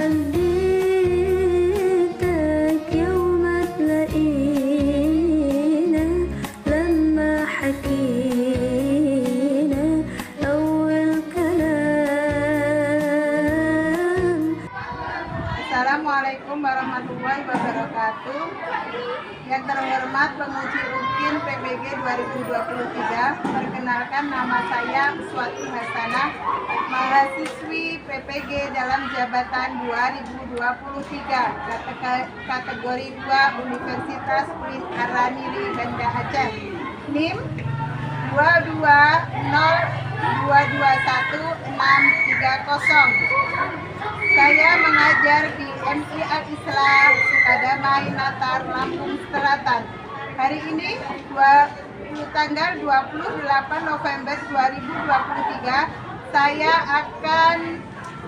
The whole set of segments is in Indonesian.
حبيتك يوم تلاقينا لما حكينا أول كلام. Assalamualaikum warahmatullahi wabarakatuh. Yang terhormat penguji UKIN PBG 2023, perkenalkan nama saya Uswati Hasanah, mahasiswi PPG dalam jabatan 2023, kategori 2 Universitas Uin Araniri Banda Aceh, NIM 220221630. Saya mengajar di MI Al-Islam Sukadamai Natar, Lampung Selatan. Hari ini tanggal 28 November 2023, saya akan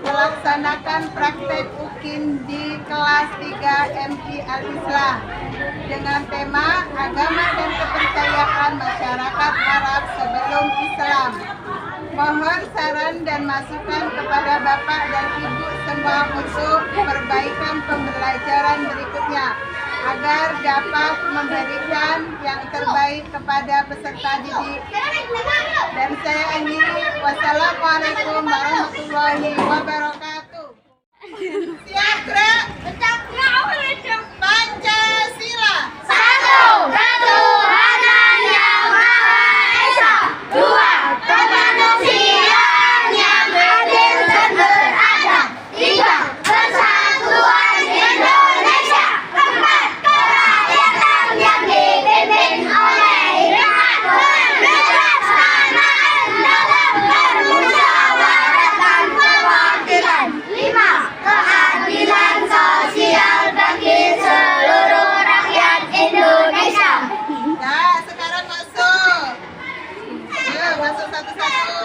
melaksanakan praktek UKIN di kelas 3 MI Al-Islam dengan tema Agama dan Kepercayaan Masyarakat Arab Sebelum Islam. Mohon saran dan masukan kepada Bapak dan Ibu semua untuk perbaikan pembelajaran berikutnya agar dapat memberikan yang terbaik kepada peserta didik. Dan saya akhiri, wassalamualaikum warahmatullahi wabarakatuh. Siap gerak. Pancasila. Satu, ketuhanan yang Maha Esa. Dua, kemanusiaan yang adil dan beradab. Tiga, persatuan Indonesia. Empat, kerakyatan yang dipimpin oleh hikmat kebijaksanaan dalam permusyawaratan perwakilan. Lima, keadilan sosial bagi seluruh rakyat Indonesia. Nah, sekarang masuk. Ayo, masuk satu-satu.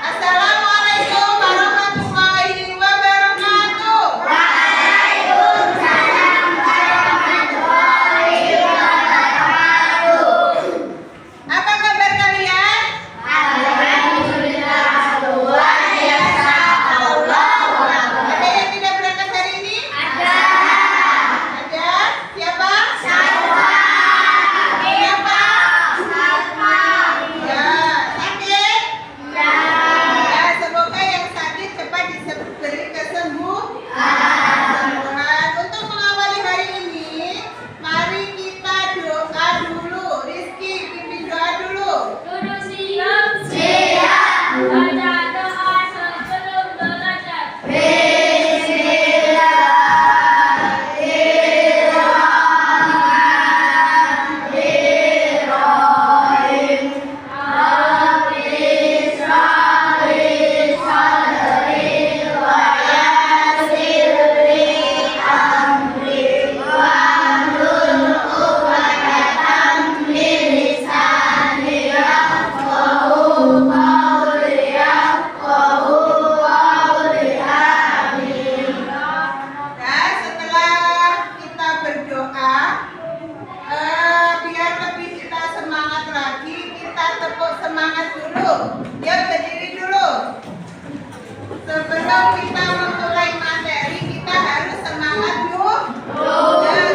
Assalamualaikum warahmatullahi wabarakatuh. Waalaikumsalam warahmatullahi wabarakatuh. Apa kabar kalian? Alhamdulillah, luar biasa. Allahu Akbar. Ada yang tidak berangkat hari ini? Ada. Ada? Siapa? Salma. Siapa? Salma. Ya, sakit? Ya. Ya, semoga yang sakit cepat diberi kesembuhan. Untuk mengawali hari ini, mari kita doa dulu. Rizky, pimpin doa dulu. Duduk siap. Siap. Baca doa sebelum belajar. Dan setelah kita berdoa, biar lebih kita semangat lagi, kita tepuk semangat dulu. Ya, berdiri dulu. Sebelum kita memulai materi, kita harus semangat dulu.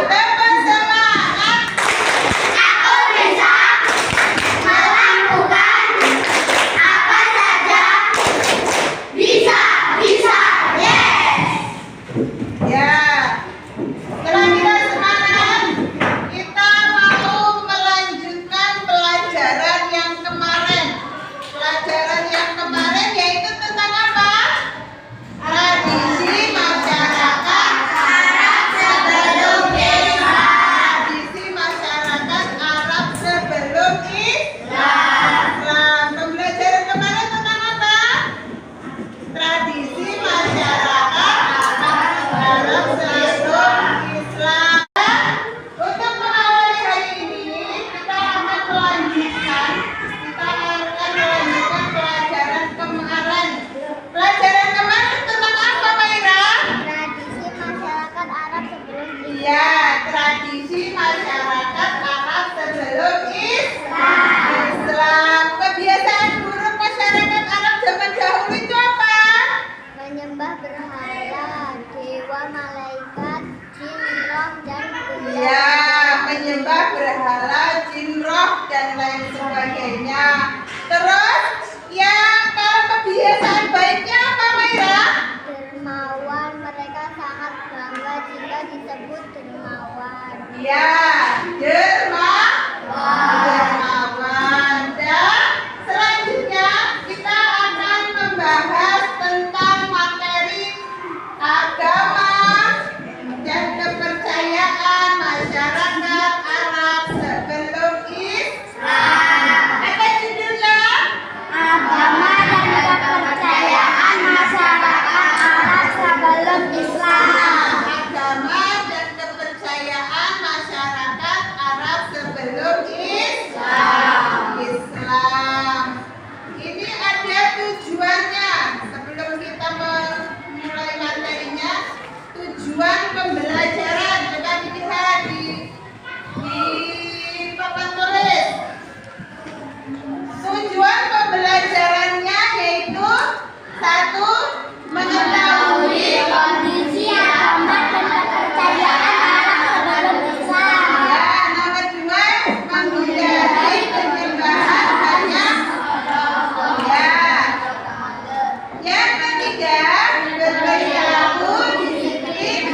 Tepuk semangat. Aku bisa melakukan apa saja. Bisa, yes. Ya. Setelah kita semangat, kita mau melanjutkan pelajaran yang kemarin. Pelajaran yang kemarin yaitu tentang apa? Ya, dermawan. Dan selanjutnya kita akan membahas tentang materi agama dan kepercayaan masyarakat Arab sebelum Islam. Apa judulnya? Agama dan kepercayaan masyarakat Arab sebelum Islam. Agama dan kepercayaan masyarakat Arab sebelum Islam. Ini ada tujuannya. Sebelum kita memulai materinya, tujuan pembelajaran. Coba dilihat di papan tulis. Tujuan pembelajarannya yaitu satu, mengetahui Kondisi agama dan kepercayaan Arab sebelum Islam. ya, nomor dua, menghindari penyembahan banyak ya. Yang ketiga, berperilaku disiplin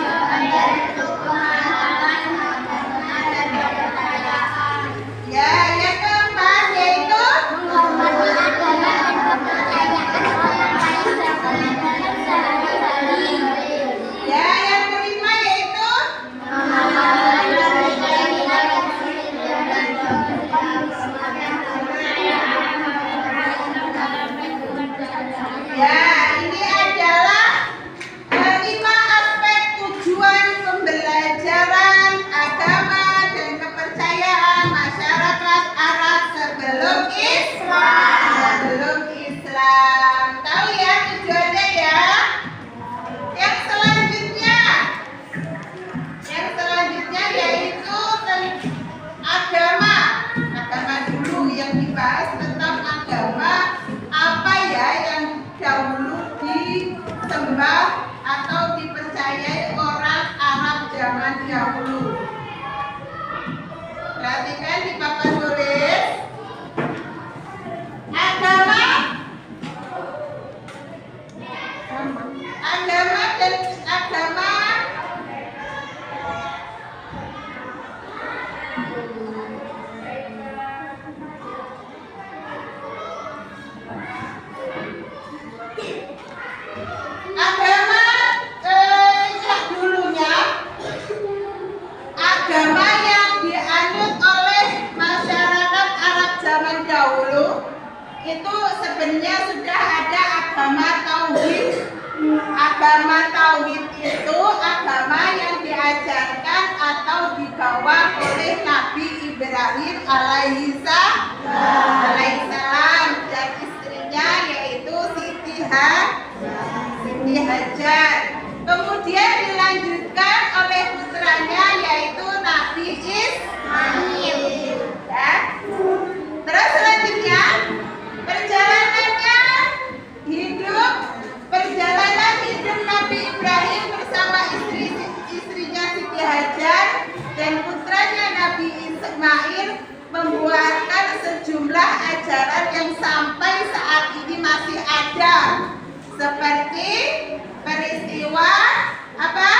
ya. Yang keempat yaitu Menghormati agama dan kepercayaan orang lain dalam hidup sehari-hari. ya. Yang kelima yaitu ya. Ini adalah 5 aspek tujuan pembelajaran agama dan kepercayaan masyarakat Arab sebelum Islam. Tahu ya tujuannya ya? Yang selanjutnya yaitu agama. Agama dulu yang dibahas tentang agama. Apa ya yang dahulu disembah atau dipercayai orang Arab zaman dahulu. Perhatikan di papan tulis. Agama dan agama yang dulunya agama yang dianut oleh masyarakat Arab zaman dahulu itu sebenarnya sudah ada agama tauhid. Agama tauhid itu agama yang diajarkan atau dibawa oleh Nabi Ibrahim alaihissalam dan istrinya yaitu Siti Hajar. Kemudian dilanjutkan oleh putranya yaitu Nabi Ismail. Ya. Terus selanjutnya perjalanan hidup Nabi Ibrahim bersama istrinya Siti Hajar dan putranya Nabi Ismail membuahkan sejumlah ajaran yang sampai saat ini masih ada, seperti peristiwa apa?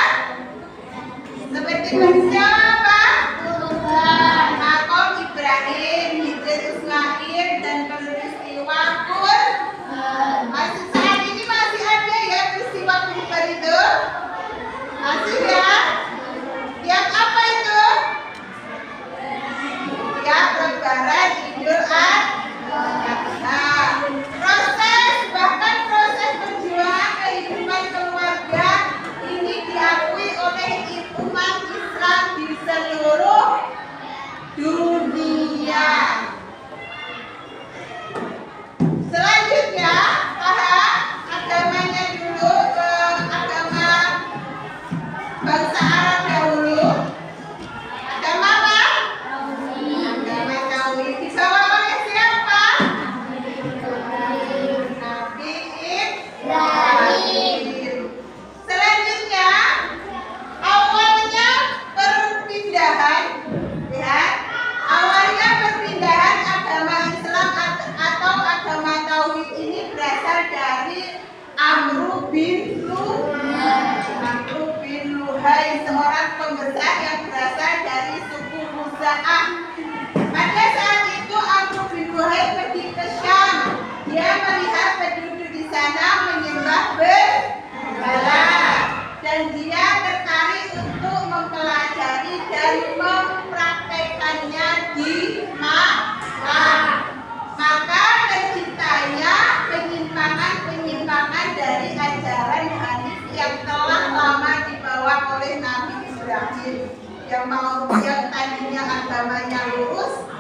yang tadinya agamanya lurus,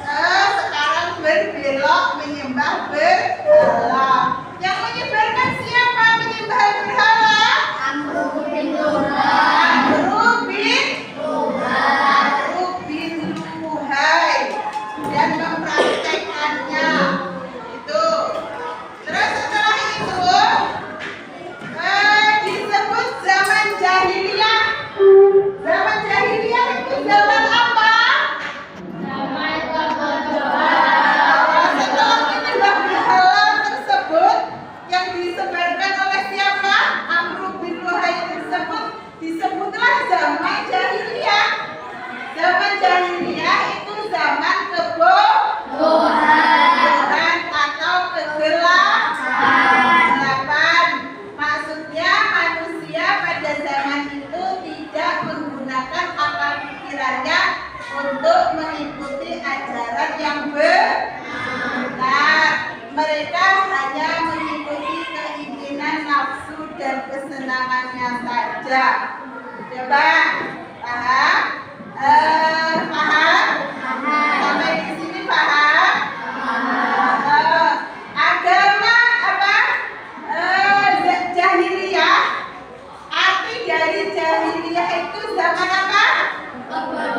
sekarang berbelok menyembah berhala. Yang menyebarkan siapa menyembah berhala? Amru bin Luhai dan mempraktekannya itu. Terus setelah itu disebut zaman jahiliyah. Zaman jahiliyah itu zaman apa? Setelah menyembah berhala tersebut yang disebarkan oleh siapa? Amru bin Luhai tersebut disebutlah zaman jahiliyah. Zaman jahiliyah itu zaman kebodohan atau kegelapan. Maksudnya manusia pada zaman itu tidak menggunakan akal pikirannya untuk mengikuti ajaran yang benar. Mereka hanya mengikuti keinginan nafsu dan kesenangannya saja. Coba paham? Paham? Sampai di sini paham? Agama apa? Jahiliyah. Arti dari jahiliyah itu zaman apa? Zaman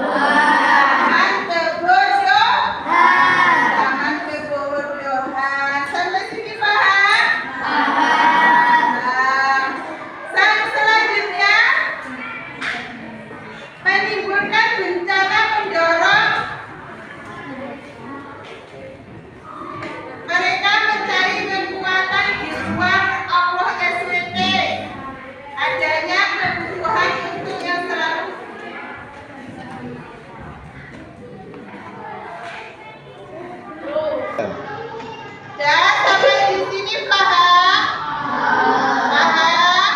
kebodohan. Zaman kebodohan. Sampai sini paham? Selanjutnya menimbulkan bencana mendorong mereka mencari kekuatan di luar Allah SWT. Adanya kebutuhan untuk yang selalu dan sampai di sini paham? Paham?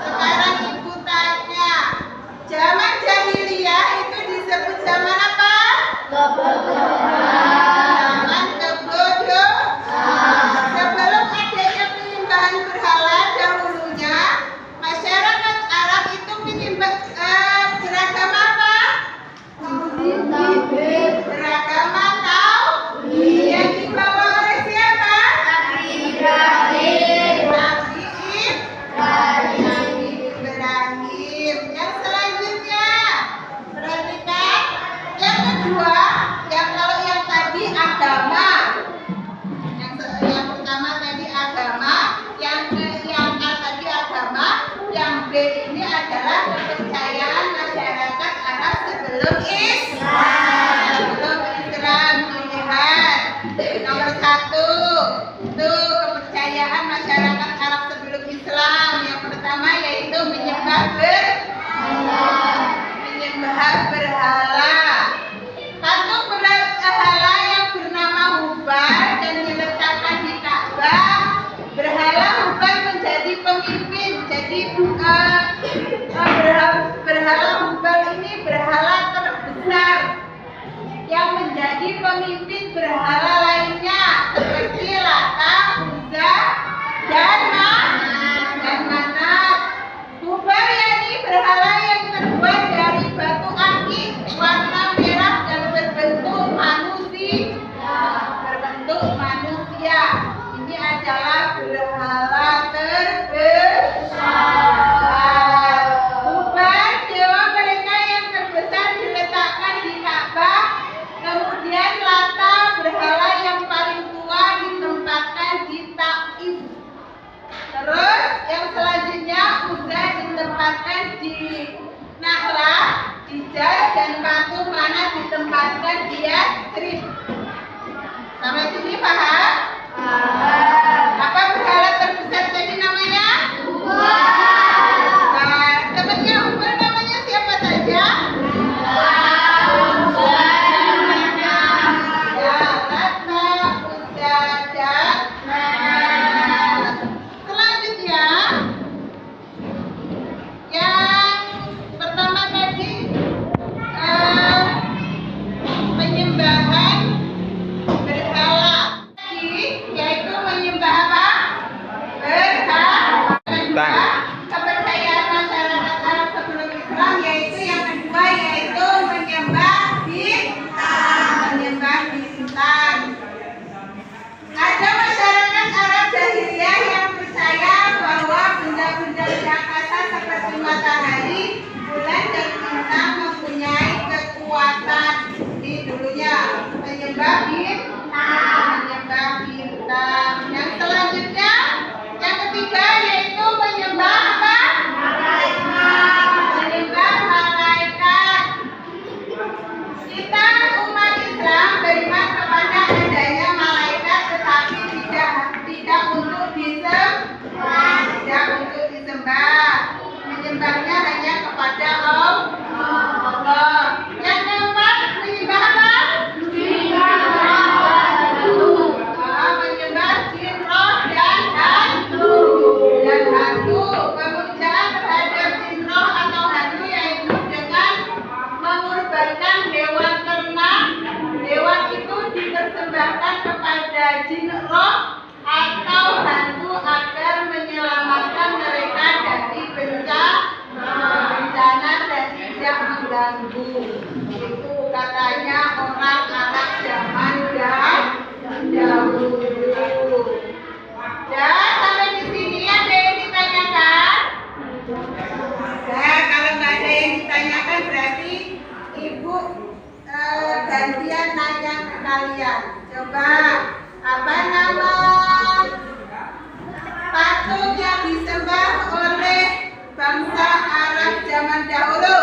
Sekarang ibu tanya, zaman jahiliyah itu disebut zaman apa? Zaman kebodohan. Sebelum adanya penyembahan berhala dahulunya, masyarakat Arab itu menyembah beragama apa? Beragama tauhid yang dibawa oleh siapa? Nabi Ibrahim. Yang selanjutnya, perhatikan. Yang kedua, kalau yang tadi agama, yang pertama tadi agama, yang A tadi agama, yang B ini adalah kepercayaan masyarakat Arab sebelum Islam. Dilihat nomor 1 itu kepercayaan masyarakat Arab sebelum Islam. Yang pertama yaitu menyembah berhala. Patung berhala yang bernama Hubal dan diletakkan di Ka'bah. Berhala Hubal menjadi pemimpin. Jadi berhala Hubal ini berhala terbesar yang menjadi pemimpin berhala lainnya seperti Lata, Uzza, dan Manat. Hubal yakni berhala yang terbuat dari batu akik warna merah dan berbentuk manusia. Ini adalah berhala terbesar. Hubal dewa mereka yang terbesar diletakkan di Ka'bah. Kemudian Lata berhala Yang selanjutnya, yang ketiga yaitu menyembah apa? Menyembah malaikat. Kita umat Islam beriman kepada adanya malaikat, tetapi tidak untuk disembah. Tidak untuk disembah. Menyembahnya hanya kepada Allah. Yang keempat, menyembah apa? Menyembah jin, roh, dan hantu. Pemujaan terhadap jin, roh, atau hantu yaitu dengan mengorbankan hewan ternak. Hewan itu dipersembahkan kepada jin, roh, atau hantu agar menyelamatkan mereka dari bencana dan tidak mengganggu. Itu katanya orang Arab zaman dahulu. Ya, sampai di sini ada yang ditanyakan? Nah, kalau nggak ada yang ditanyakan berarti Ibu gantian nanya ke kalian. Coba, apa nama patung yang disembah oleh bangsa Arab zaman dahulu?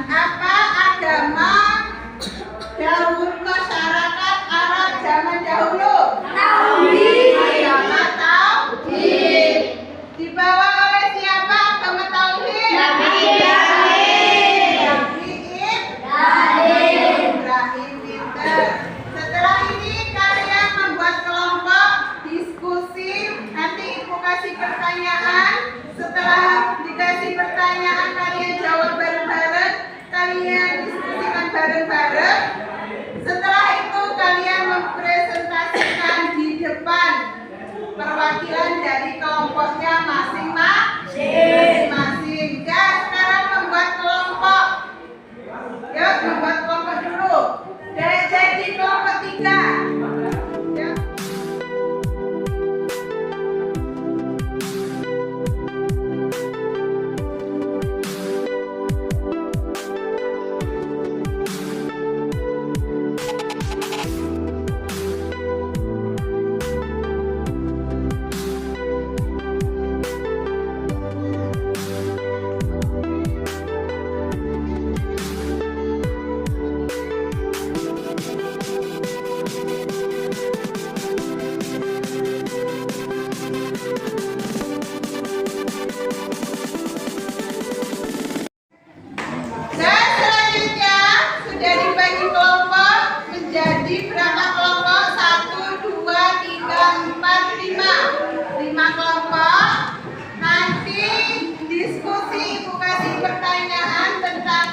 Apa agama dahulu masyarakat Arab zaman dahulu? Agama Tauhid. Dibawa oleh siapa agama Tauhid? Nabi Ibrahim. Pinter. Setelah ini kalian membuat kelompok diskusi. Nanti Ibu kasih pertanyaan. Setelah dikasih pertanyaan kalian jawab bareng-bareng. Kalian diskusikan bareng-bareng. Setelah itu kalian mempresentasikan di depan perwakilan dari kelompoknya masing-masing. Ya, sekarang membuat kelompok. Yuk, membuat kelompok dulu. Jadi kelompok 3. Ya. Dan selanjutnya sudah dibagi kelompok menjadi berapa kelompok? 1, 2, 3, 4, 5 kelompok. Nanti diskusi Ibu kasih pertanyaan tentang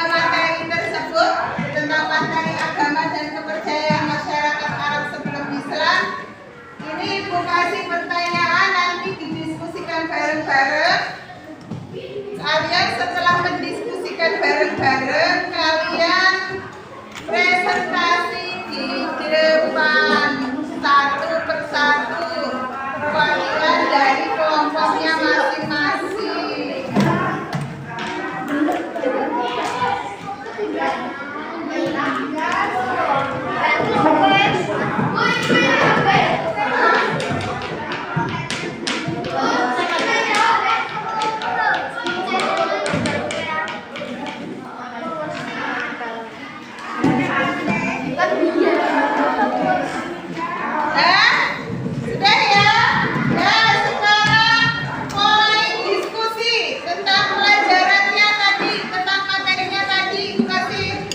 materi tersebut, tentang materi agama dan kepercayaan masyarakat Arab sebelum Islam. Ini Ibu kasih pertanyaan, nanti didiskusikan bareng-bareng. Kalian setelah mendiskusikan bareng-bareng, kalian presentasi di depan satu persatu perwakilan dari kelompoknya masing-masing. Sudah ya? Ya, sekarang mulai diskusi tentang pelajarannya tadi, tentang materinya tadi. Kasih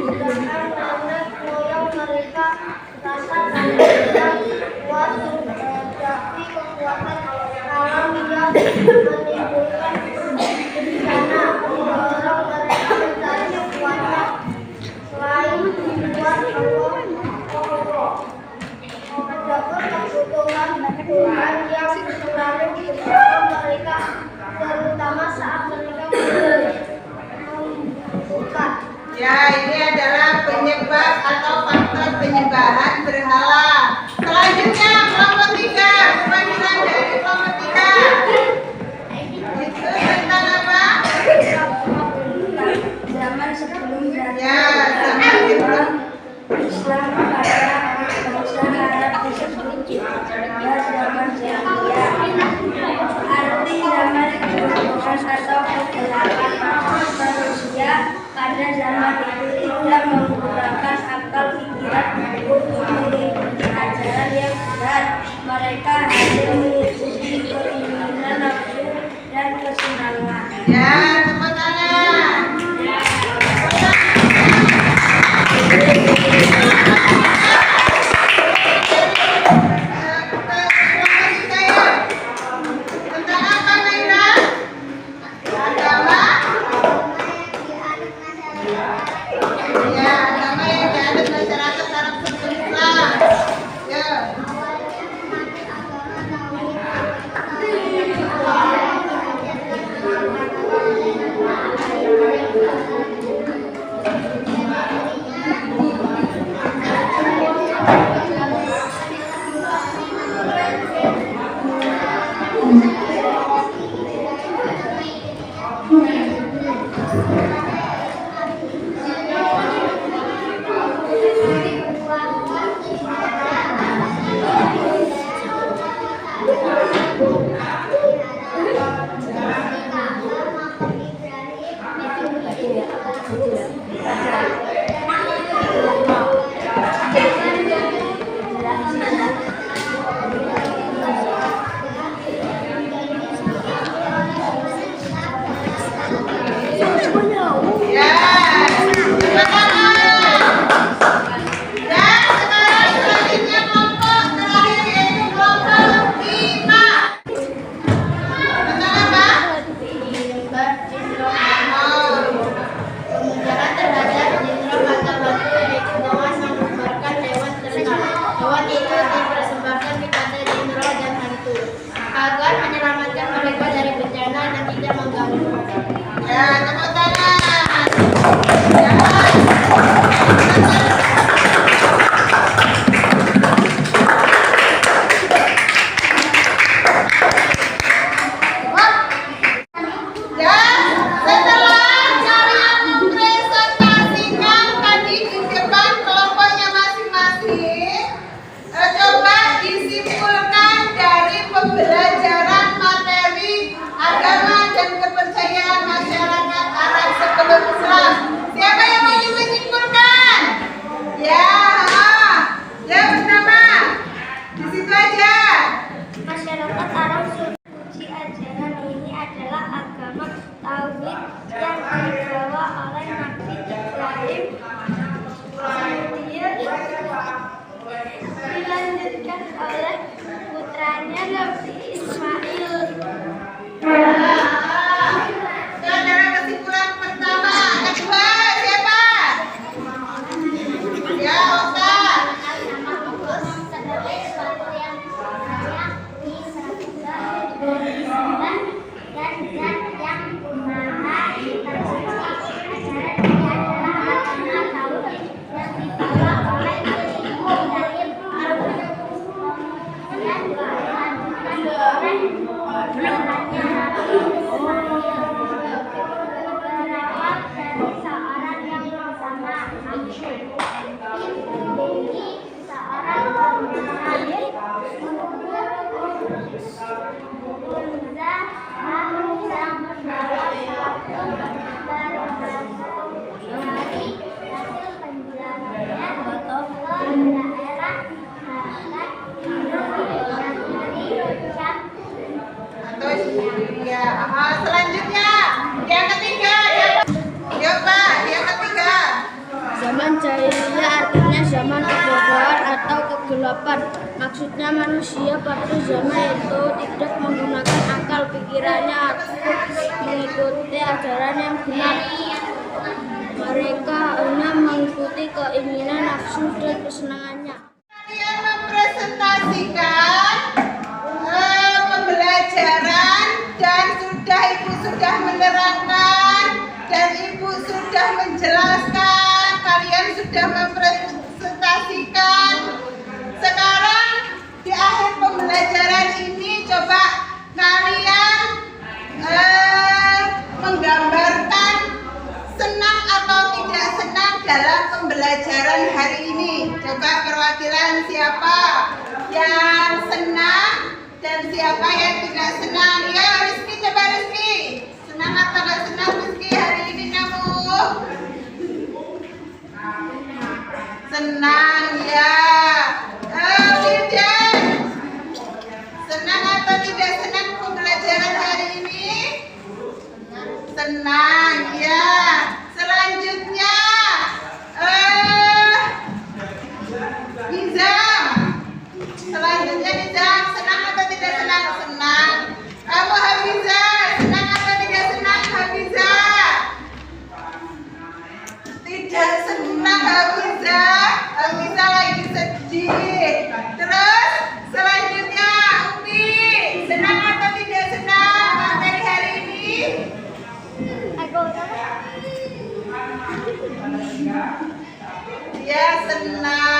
nenek moyang mereka rasa mereka kuat menghadapi kekuatan alam yang menimbulkan bencana, mendorong mereka mencari kuasa selain kuat Allah. Adapun kebutuhan Tuhan yang selalu diberikan mereka, terutama saat mereka membutuhkan. Ya, ini adalah penyebab atau faktor penyebaran berhala. Selanjutnya kelompok 3, pembagian dari kelompok 3. Itu tentang apa? Zaman sebelum Ya, zaman sebelum Islam pada bangsa Arab disebut juga zaman jahiliyah. Arti zaman kebodohan atau kegelapan manusia pada zaman itu tidak menggunakan akal pikiran untuk mengikuti ajaran yang benar. Mereka hanya mengikuti keinginan nafsu dan kesenangan. ya, tepuk tangan. Tentang apa, Naira? Agama? Ya, agama yang dianut masyarakat Arab sebelum Islam. Ya. Agar menyelamatkan mereka dari bencana dan tidak mengganggu. Ya, tepuk tangan. Ya, setelah kalian mempresentasikan tadi di depan kelompoknya masing-masing, coba disimpulkan dari pembelajaran materi agama dan kepercayaan masyarakat Arab sebelum Islam. Siapa yang mau menyimpulkan? Ya, ya pertama di situ aja. Masyarakat Arab suci ajaran ini adalah agama tauhid yang dibawa oleh Nabi Ibrahim, kemudian dilanjutkan oleh putranya Nabi Ismail. Itu adalah kesimpulan pertama. Kedua siapa? Ya, Ustaz. Nama Allah sebagai suatu yang banyak disebut dan zat yang maha tersuci. Ajaran ini adalah agama tauhid yang dibawa oleh Nabi Ibrahim, dan dilanjutkan oleh putranya Nabi Ismail. Berawal dari seorang yang bernama Amsyad. Ini seorang pengusaha yang membawa suatu barang dari hasil penjualannya ke daerah Barat dari Syam. Ya, selanjutnya yang ketiga. Ya, Pak, yang ketiga. Zaman jahiliyah artinya zaman kebodohan atau kegelapan. Maksudnya manusia pada zaman itu tidak menggunakan akal pikirannya untuk mengikuti ajaran yang benar. Mereka hanya mengikuti keinginan nafsu dan kesenangannya. Kalian mempresentasikan pembelajaran dan ibu sudah menerangkan dan ibu sudah menjelaskan, kalian sudah mempresentasikan. Sekarang di akhir pembelajaran ini coba kalian menggambarkan senang atau tidak senang dalam pembelajaran hari ini. Coba perwakilan siapa yang senang dan siapa yang tidak senang. Ya Rizky, coba Rizky, senang atau tidak senang Rizky hari ini kamu? Senang ya. Wildan, senang atau tidak senang pembelajaran hari ini? Senang ya. Selanjutnya Nizam. Selanjutnya Nizam, senang atau tidak senang? Senang. Kamu Hafizah, senang atau tidak senang Hafizah? Tidak senang Hafizah. Hafizah lagi sedih. Terus selanjutnya Umi, senang atau tidak senang materi hari ini? Ya senang.